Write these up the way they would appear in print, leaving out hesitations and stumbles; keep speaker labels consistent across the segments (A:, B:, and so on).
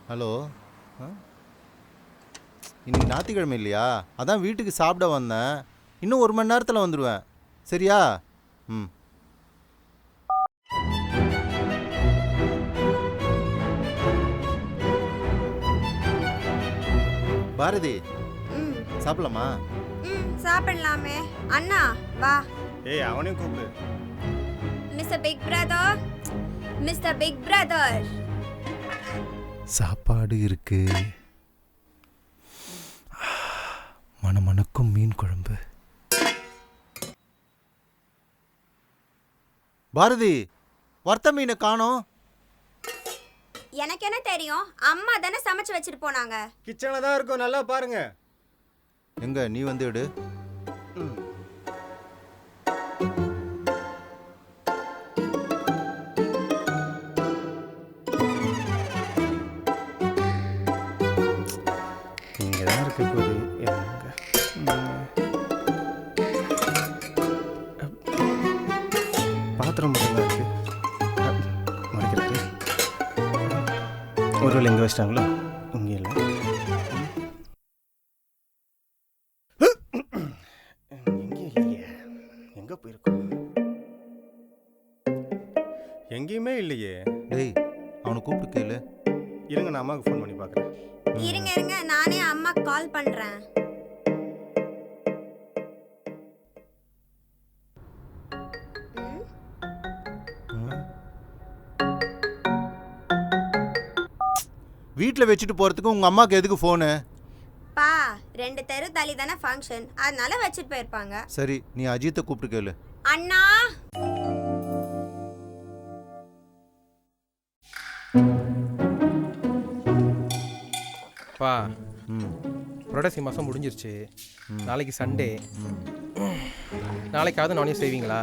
A: Hello. இன்னைக்கு ஞாயிற்றுக்கிழமை இல்லையா? அதான் வீட்டுக்கு சாப்பிட வந்தேன். இன்னும் 1 மணி நேரத்தில் வந்துடுவேன். சரியா? ம். பாரதி,
B: ம்
A: சாப்பிடலாமா?
B: ம் சாப்பிடலாமே. அண்ணா வா.
C: ஏய் அவனையும் கூப்பிடு.
B: Mister big brother, mister big brother.
A: சாப்பாடு இருக்கு. மணமணக்கும் மீன் குழம்பு. பாரதி, வறுத்த மீனை காணோம்.
B: எனக்கு என்ன தெரியும், அம்மா தானே சமைச்சு வச்சுட்டு போனாங்க.
C: கிச்சனில் தான் இருக்கும், நல்லா பாருங்க.
A: எங்க நீ வந்து எடு.
C: ம். இங்கே தான் இருக்க போகுது. பாத்திரம் மட்டும்தான் இருக்கு. மறைக்கிறது ஒரு வேளை இங்கே வச்சிட்டாங்களோ? இங்கே இல்லை. எங்கே போயிருக்கோம்? எங்கேயுமே இல்லையே.
A: டேய், அவனை கூப்பிட்டு கேளு.
C: இருங்க, நான் அம்மாவுக்கு ஃபோன் பண்ணி பார்க்குறேன்.
B: இருங்க இருங்க, நானே அம்மா கால் பண்றேன்.
A: வீட்டில் வச்சுட்டு போகிறதுக்கு உங்கள் அம்மாவுக்கு எதுக்கு ஃபோனு?
B: பா 2 தெரு தள்ளி தானே ஃபங்க்ஷன், அதனால வச்சுட்டு போயிருப்பாங்க.
A: சரி, நீ அஜித்தை கூப்பிட்டு கேளு.
B: அண்ணா.
D: பா,
A: ம்.
D: புரட்டாசி மாதம் முடிஞ்சிருச்சு. நாளைக்கு சண்டே.
A: ம்.
D: நாளைக்காவது நானே செய்வீங்களா?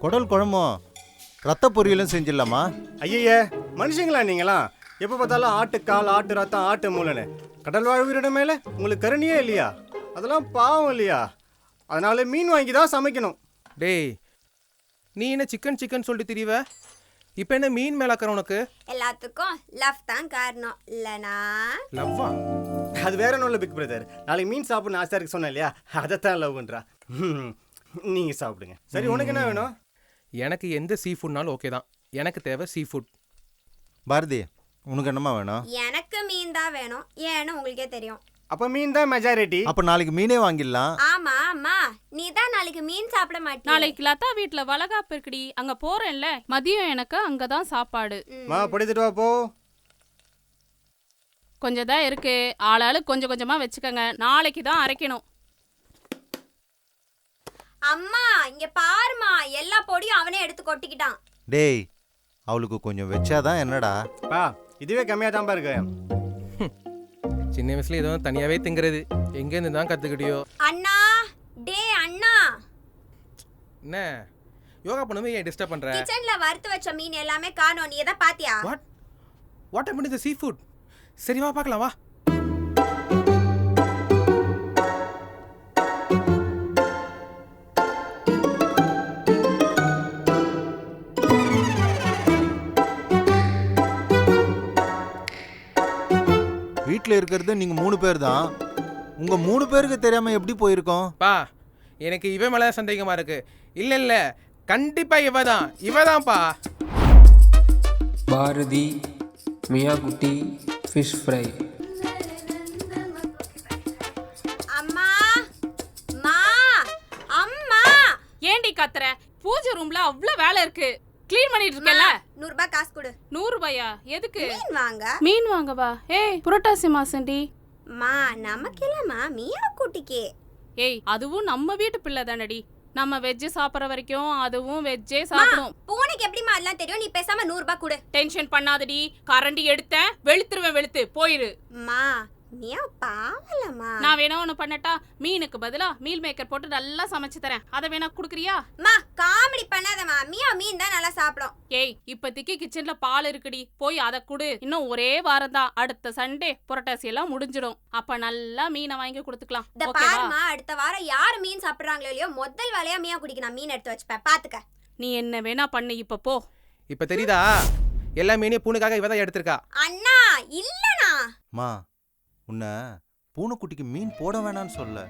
A: குடல் குழம்பும் ரத்த பொரியலும் செஞ்சிடலாமா?
C: ஐயய்ய, மனுஷங்களா நீங்களாம்? எப்போ பார்த்தாலும் ஆட்டுக்கால், ஆட்டு ரத்தம், ஆட்டு மூளைன்னு. கடல் வாழ்விட மேலே உங்களுக்கு கருணையே இல்லையா? அதெல்லாம் பாவம் இல்லையா? அதனால மீன் வாங்கி தான் சமைக்கணும்.
D: டேய், நீ என்ன சிக்கன் சிக்கன் சொல்லிட்டு திரிவ? இப்போ என்ன மீன் மேலாக்கிற உனக்கு?
B: எல்லாத்துக்கும் லவ் தான் காரணம் இல்லனா?
D: லவ்வா?
C: அது வேற ஒன்றும் இல்லை பிக் பிரதர். நாளைக்கு மீன் சாப்பிட்ணும் ஆசையா இருக்கு சொன்னேன் இல்லையா? அதைத்தான் லவ்ன்றா. நீங்கள் சாப்பிடுங்க. சரி, உனக்கு என்ன வேணும்?
D: எனக்கு எந்த சீ ஃபுட்னாலும் ஓகே தான். எனக்கு தேவை சீ ஃபுட்.
A: பாரதி, உனக்கு என்னம்மா வேணும்?
B: எனக்கு மீன் தான் வேணும். ஏன்னு உங்களுக்கே தெரியும்.
C: அப்போ மீன் தான் மெஜாரிட்டி.
A: அப்போ நாளைக்கு மீனே வாங்கிடலாம்.
B: ஆமா அம்மா, நீ தான் நாளைக்கு மீன் சாப்பிட மாட்டியா?
E: நாளைக்கு லதா வீட்ல வளகாப்பு இருக்குடி, அங்க போறேன்ல. மதியம் எனக்கு அங்கதான் சாப்பாடு.
C: மா படித்துட்டு வா போ.
E: கொஞ்சம் தான் இருக்கு, ஆளாளு கொஞ்சம் கொஞ்சமா வச்சுக்கோங்க. நாளைக்கு தான் அரைக்கணும்.
B: அம்மா இங்க பாருமா, எல்லா பொடியும் அவனே எடுத்து கொட்டிக்கிட்டான்.
A: டேய், அவளுக்கு கொஞ்சம் வச்சாதான் என்னடா?
C: பா, இதுவே கம்மியாக தான் இருக்கு.
D: சின்ன வயசுல ஏதோ தனியாவே திங்கிறது. எங்கேருந்து தான் கற்றுக்கிட்டியோ?
B: அண்ணா, டே அண்ணா,
D: என்ன யோகா பண்ணுமே ஏன் டிஸ்டர்ப் பண்ணுற?
B: கிச்சன்ல வறுத்து வச்ச மீன் எல்லாமே காணோம். நீ எதை பாத்தியா?
D: What what happen to the seafood? சரி வா பார்க்கலாம் வா.
A: வீட்டில் இருக்கிறது நீங்கள் 3 பேர் தான். உங்கள் 3 பேருக்கு தெரியாமல் எப்படி போயிருக்கோம்?
D: பா, எனக்கு இவ மேலே சந்தேகமாக இருக்கு. இல்லை இல்லை, கண்டிப்பாக இவ தான்ப்பா.
F: பாரதி மியாகுட்டி ஃபிஷ் ஃப்ரை.
B: அம்மா மா அம்மா.
E: ஏண்டி கத்துற? பூஜை ரூம்ல அவ்வளவு வேலை இருக்கு. க்ளீன் பண்ணிட்டு இருக்கல.
B: 100 ரூபாய் காசு கொடு.
E: 100 ரூபாயா? எதுக்கு?
B: மீன் வாங்க.
E: மீன் வாங்கவா? ஏய், புரட்டாசி மாசம்டி.
B: மா நமக்கு இல்லம்மா, மியா குட்டிக்கு.
E: ஏய், அதுவும் நம்ம வீட்டு பிள்ளை தானடி. நம்ம வெஜ் சாப்பிட்ற வரைக்கும் அதுவும் வெஜ்ஜே சாப்பிடும்.
B: பூனைக்கு எப்படிமா எல்லாம் தெரியும்? நீ பேசாம 100 ரூபாய் கொடு.
E: டென்ஷன் பண்ணாதடி. கரண்டி எடுத்தேன், வெளுத்துருவேன். வெளுத்து போயிரு.
B: மா மியா பாவலம்மா.
E: நான் வேணா ஒண்ணு பண்ணட்டா? மீனுக்கு பதிலா மீல் மேக்கர் போட்டு நல்லா சமைச்சு தரேன். அதை வேணா குடுக்குறியா?
B: மா காமெடி பண்ணாதம்மா. மியா மீன் தான் நல்லா சாப்பிடும்.
E: ஏய், இப்போதைக்கு கிச்சன்ல பால் இருக்குடி, போய் அதை குடு. இன்னும் ஒரே வாரம் தான், அடுத்த சண்டே புரட்டாசி எல்லாம் முடிஞ்சிடும். அப்ப நல்லா மீனை வாங்கி கொடுத்துக்கலாம்.
B: இந்த பாருமா, அடுத்த வாரம் யாரு மீன் சாப்பிடுறாங்களோ இல்லையோ, முதல் வேலையா மியா குடிக்கு நான் மீன் எடுத்து வச்சுப்பேன். பாத்துக்க.
E: நீ என்ன வேணா பண்ணு, இப்ப போ.
D: இப்போ தெரியுதா? எல்லா மீனையும் பூனைக்காக இவ தான் எடுத்திருக்கா.
B: அண்ணா இல்லண்ணா.
A: மா உன்னை பூனைக்குட்டிக்கு மீன் போட வேணான்னு சொல்ல,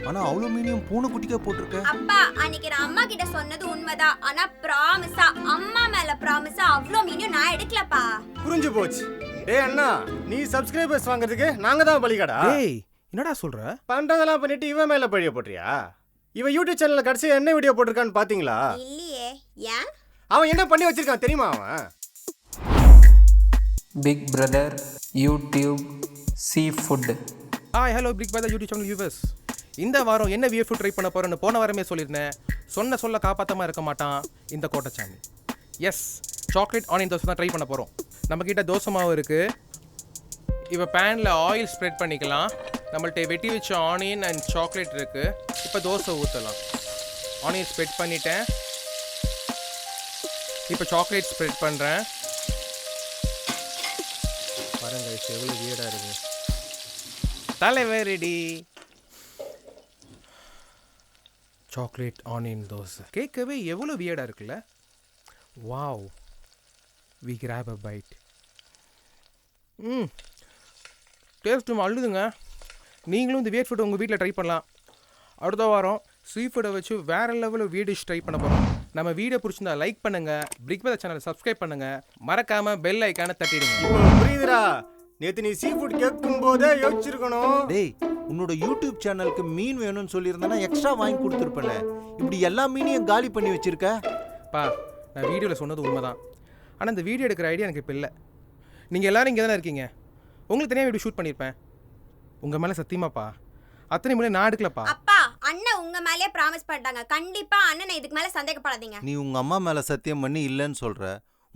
A: ஆனா அவ்வளோ மீனையும் பூனைக்குட்டிக்கே போட்டிருக்க.
B: அப்பா அன்னைக்கு நான் அம்மா கிட்ட சொன்னது உண்மைதான். ஆனா ப்ராமிஸா, அம்மா மேல ப்ராமிஸா அவ்ளோ மீனும் நான் எடுக்கலப்பா.
C: புரிஞ்சு போச்சு. டேய் அண்ணா, நீ சப்ஸ்கிரைபர்ஸ் வாங்குறதுக்கு நாங்க தான் பலிகடா.
D: ஏய் என்னடா சொல்ற?
C: பண்றதெல்லாம் பண்ணிட்டு இவன் மேல பழிய போட்டுறியா? இவன் யூடியூப் சேனல்ல கடைசியா என்ன வீடியோ போட்டிருக்கான்னு பாத்தீங்களா?
B: இல்லையே. ஏன்?
C: அவன் என்ன பண்ணி வச்சிருக்கான் தெரியுமா? அவன்
F: Big Brother YouTube Seafood.
D: Hi hello big brother YouTube channel viewers. இந்த வாரம் என்ன வியர் ஃபுட் ட்ரை பண்ண போறேன்னு போன வாரமே சொல்லியிருந்தேன். சொல்ல காப்பாற்றாமல் இருக்க மாட்டான் இந்த கோட்டச்சாமி. எஸ், சாக்லேட் ஆனியன் தோசை தான் ட்ரை பண்ண போகிறோம். நம்மக்கிட்ட தோசை மாவு இருக்குது. இப்போ பேனில் ஆயில் ஸ்ப்ரெட் பண்ணிக்கலாம். நம்மள்ட்ட வெட்டி வச்ச ஆனியன் அண்ட் சாக்லேட் இருக்குது. இப்போ தோசை ஊற்றலாம். ஆனியன் ஸ்ப்ரெட் பண்ணிட்டேன். இப்போ சாக்லேட் ஸ்ப்ரெட் பண்ணுறேன். பாருங்க எவ்வளோ வியர்டாக இருக்குது. தலைவர் ரெடி. சாக்லேட் ஆனியன் தோசை கேட்கவே எவ்வளோ வியர்டாக இருக்குல்ல. Wow, we grab a bite. Taste அள்ளுதுங்க. நீங்களும் இந்த வியர்ட் ஃபுட் உங்கள் வீட்டில் ட்ரை பண்ணலாம். அடுத்த வாரம் சீ ஃபுட்டை வச்சு வேறு லெவலில் வீடியோஸ் ட்ரை பண்ண போகிறோம். நம்ம வீடியோ பிடிச்சிருந்தா லைக் பண்ணுங்கள், பிக் பிரதர் சேனலை சப்ஸ்கிரைப் பண்ணுங்கள், மறக்காமல் பெல் ஐக்கானை தட்டிடுங்க.
C: இப்போ புரியுதுடா? நேற்று நீ சீ ஃபுட் கேட்கும் போதே யோசிச்சிருக்கணும்.
A: டேய், உன்னோட யூடியூப் சேனலுக்கு மீன் வேணும்னு சொல்லியிருந்தேன்னா எக்ஸ்ட்ரா வாங்கி கொடுத்துருப்பேனே. இப்படி எல்லா மீனையும் காலி பண்ணி வச்சிருக்க.
D: பா, நான் வீடியோவில் சொன்னது உண்மை தான். ஆனால் இந்த வீடியோ எடுக்கிற ஐடியா எனக்கு இப்போ இல்லை. நீங்கள் எல்லோரும் இங்கே தானே இருக்கீங்க. உங்களுக்கு தனியாக வீடியோ ஷூட் பண்ணியிருப்பேன். உங்கள் மேலே சத்தியமாப்பா அத்தனை முறை நான் எடுக்கலப்பா.
B: அப்பா அண்ணன் உங்க மேலே ப்ராமிஸ் பண்ணிட்டாங்க. கண்டிப்பா அண்ணனை இதுக்கு மேல சந்தேகப்படாதீங்க.
A: நீ உங்க அம்மா மேல சத்தியம் பண்ணி இல்லைன்னு சொல்ற,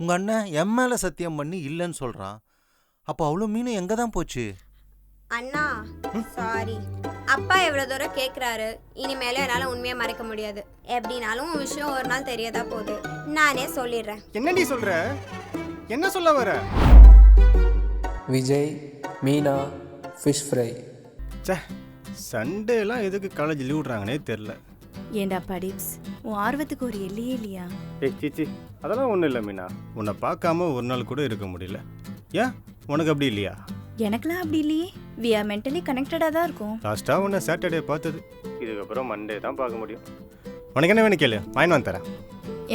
A: உங்க அண்ணன் என் மேல சத்தியம் பண்ணி இல்லைன்னு சொல்றான். அப்போ அவ்வளோ மீன் எங்க தான் போச்சு?
B: அண்ணா சாரி. அப்பா எவ்வளவு தூரம் கேக்குறாரு. இனிமேல என்னால உண்மையை மறைக்க முடியாது. எப்படினாலும் உன் விஷயம் ஒரு நாள் தெரியதா போகுது. நானே சொல்லிடுறேன்.
C: என்னடி சொல்ற? என்ன சொல்ல வர?
F: Vijay Meena Fish Fry.
C: சே, சண்டேலாம் எதுக்கு காலேஜ் லீவ் விடுறாங்கன்னே தெரில.
G: ஏண்டா படிப்ஸ், உன் ஆர்வத்துக்கு ஒரு எல்லையே இல்லையா?
C: ஏய் சீச்சி, அதெல்லாம் ஒன்றும் இல்லை மீனா. உன்னை பார்க்காம ஒரு நாள் கூட இருக்க முடியல. ஏன், உனக்கு அப்படி இல்லையா?
G: எனக்குலாம் அப்படி இல்லையே. வி ஆர் மென்டலி கனெக்டடாக தான் இருக்கும்.
C: லாஸ்ட்டாக உன்னை சாட்டர்டே பார்த்தது. இதுக்கப்புறம் மண்டே தான் பார்க்க முடியும். உனக்கு என்ன வேணும் கேளு, வாங்கி வந்து தரேன்.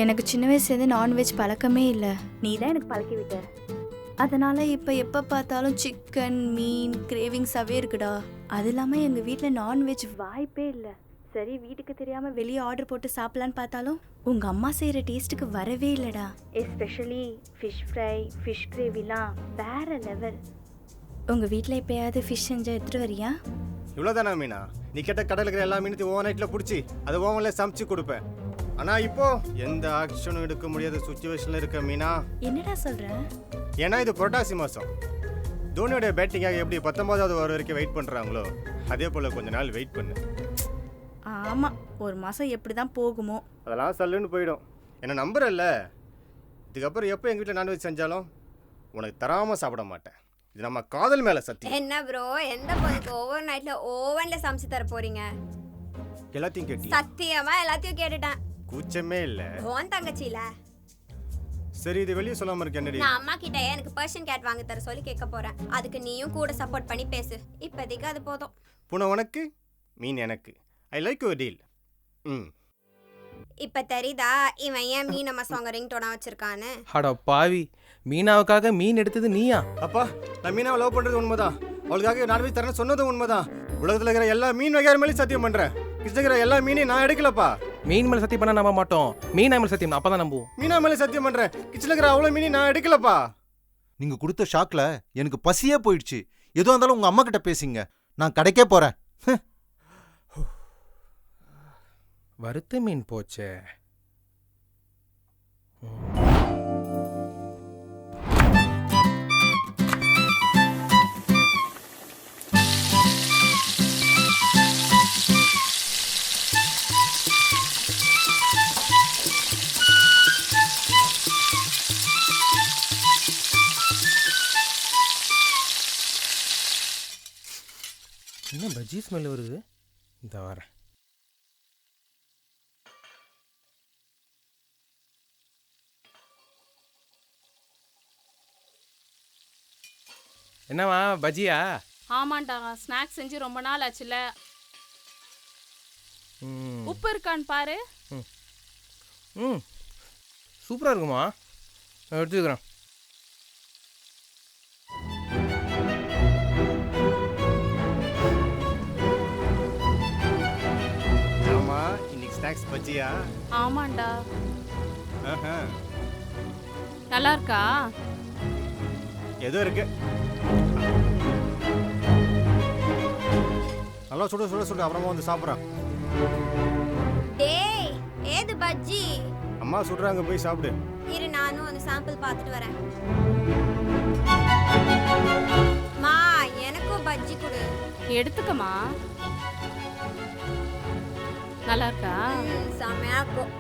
G: எனக்கு சின்ன வயசுலேருந்து நான்வெஜ் பழக்கமே இல்லை. நீ தான் எனக்கு பழக்கி விட்ட. அதனால் இப்போ எப்போ பார்த்தாலும் சிக்கன் மீன் கிரேவிங்ஸாகவே இருக்குடா. அது இல்லாமல் எங்கள் வீட்டில் நான்வெஜ் வாய்ப்பே இல்லை. சரி, வீட்டுக்கு தெரியாமல் வெளியே ஆர்டர் போட்டு சாப்பிட்லான்னு பார்த்தாலும் உங்கள் அம்மா செய்கிற டேஸ்ட்டுக்கு வரவே இல்லைடா. எஸ்பெஷலி ஃபிஷ் ஃப்ரை, ஃபிஷ் கிரேவிலாம் வேறு லெவல். உங்கள் வீட்டில் எப்போயாவது ஃபிஷ் செஞ்சால் எடுத்துகிட்டு வரியா?
C: இவ்வளோதானா மீனா? நீ கேட்ட கடல் இருக்கிற எல்லா மீனத்தையும் ஓவர் நைட்டில் பிடிச்சி அதை ஓவனில் சமைச்சு கொடுப்பேன். ஆனால் இப்போ எந்த ஆக்ஷனும் எடுக்க முடியாத சுச்சுவேஷனில் இருக்க மீனா.
G: என்னடா சொல்கிற?
C: ஏன்னா இது புரட்டாசி மாதம். தோனியோட பேட்டிங்காக எப்படி 19வது ஓவர் வரைக்கும் வெயிட் பண்ணுறாங்களோ அதே போல் கொஞ்ச நாள் வெயிட் பண்ணு.
G: ஆமாம், ஒரு மாதம் எப்படி தான் போகுமோ.
C: அதெல்லாம் சல்லுன்னு போயிடும். என்ன நம்புறல்ல? இதுக்கப்புறம் எப்போ எங்கள் வீட்டில் நான்வெஜ் செஞ்சாலும் உனக்கு தராமல் சாப்பிட மாட்டேன். இது நம்ம காதல் மேலே சத்தியம்.
B: என்ன ப்ரோ, எந்த பொண்ணுக்கு ஓவர் நைட்ல ஓவன்ல சமைச்சு தர போறீங்க?
C: எல்லாத்தையும் கேட்டி?
B: சத்தியமா எல்லாத்தையும் கேட்டுட்டேன்.
C: கூச்சமே இல்லை.
B: உன் தங்கச்சில.
C: சரி, இது வெளியே சொல்லாமல் இருக்கு என்னடி?
B: நான் அம்மா கிட்ட எனக்கு பர்ஷியன் கேட் வாங்கி தர சொல்லி கேட்க போறேன். அதுக்கு நீயும் கூட சப்போர்ட் பண்ணி பேசு. இப்போதைக்கு அது போதும்.
C: பூனை உனக்கு, மீன் எனக்கு. I like your deal.
B: இப்ப தெரியுதா இவன் ஏன் மீன் நம்ம சாங்க ரிங்டோனா வச்சிருக்கான்னு?
D: அட பாவி, மீனாவுக்காக மீன் எடுத்தது நீயா?
C: அப்பா, நான் மீனாவை லவ் பண்ணுறது உண்மைதான். அவளுக்காக நான்வெஜ் தரேன்னு சொன்னதும் உண்மைதான். உலகத்தில் இருக்கிற எல்லா மீன் வகையார் மேலேயும் சத்தியம் பண்ணுறேன். கிருஷ்ணகிற எல்லா மீனையும் நான் எடுக்கலப்பா.
D: மீன் மேலே சத்தியம் பண்ண நம்ப மாட்டோம். மீனா மேலே சத்தியம் அப்போ தான் நம்புவோம்.
C: மீனா மேலே சத்தியம் பண்ணுறேன். கிருஷ்ணகிற அவ்வளோ மீனையும் நான் எடுக்கலப்பா.
A: நீங்க கொடுத்த ஷாக்ல எனக்கு பசியே போயிடுச்சு. எதுவாக இருந்தாலும் உங்க அம்மா கிட்ட பேசிங்க. நான் கடைக்கே போறேன்.
D: வறுத்த மீன் போச்சே. என்ன பஜ்ஜி ஸ்மெல் வருது? இந்த வரேன். என்னம்மா பஜ்ஜியா?
E: ஆமாண்டா, ஸ்நாக்ஸ் செஞ்சு ரொம்ப நாள் ஆச்சுல.
D: ம்
E: உப்பு இருக்கான்னு பாரு.
D: ம் சூப்பராக இருக்குமா, நான் எடுத்துக்கிறேன்.
C: ஆமா, இன்னைக்கு ஸ்நாக்ஸ் பஜ்ஜியா?
E: ஆமாண்டா.
C: ஆஹா,
E: நல்லா இருக்கா?
C: ஏதோ இருக்கு. நல்லா சுட சுட சுட அப்புறமா வந்து சாப்பிட்றேன்.
B: டேய், ஏது பஜ்ஜி?
C: அம்மா சுடுறாங்க, போய் சாப்பிடு.
B: இரு, நானும் அந்த சாம்பிள் பார்த்துட்டு வரேன். மா, எனக்கும் பஜ்ஜி கொடு.
E: எடுத்துக்கமா. நல்லா இருக்கா?
B: செம்மையா இருக்கும்.